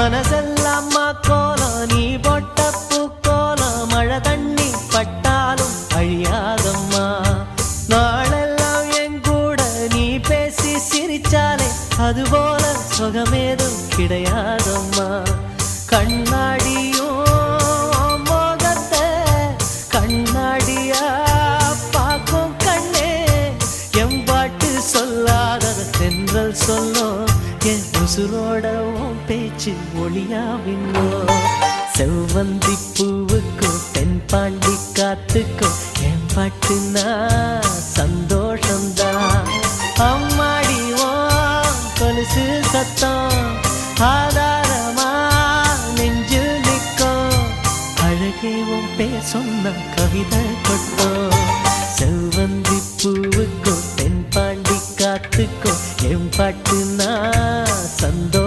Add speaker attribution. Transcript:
Speaker 1: மனசெல்லாமா கோலம் நீ போட்ட பூக்கோலம் மழை தண்ணி பட்டாலும் அழியாதம்மா நாளெல்லாம் என் கூட நீ பேசி சிரிச்சாலே அதுபோல சுகமேதும் கிடையாதம்மா கண்ணாடியும் மோகத்தை கண்ணாடியா பார்க்கும் கண்ணே எம்பாட்டு சொல்லாத தென்றல் சொல்லும் என் உசுரோடவும் பேச்சு ஒளியாவின்னோ செவ்வந்தி பூவுக்கும் தென்பாண்டி காத்துக்கும் என் பாட்டுனா சந்தோஷம்தான் அம்மாடிவோம் கொலுசு சத்தம் ஆதாரமா நெஞ்சு நிற்கும் அழகேவும் பேர் சொன்ன கவிதை கொட்டும் செவ்வந்தி பூவுக்கும் தென்பாண்டி காத்துக்கும் என் பாட்டுனா சந்தோஷம்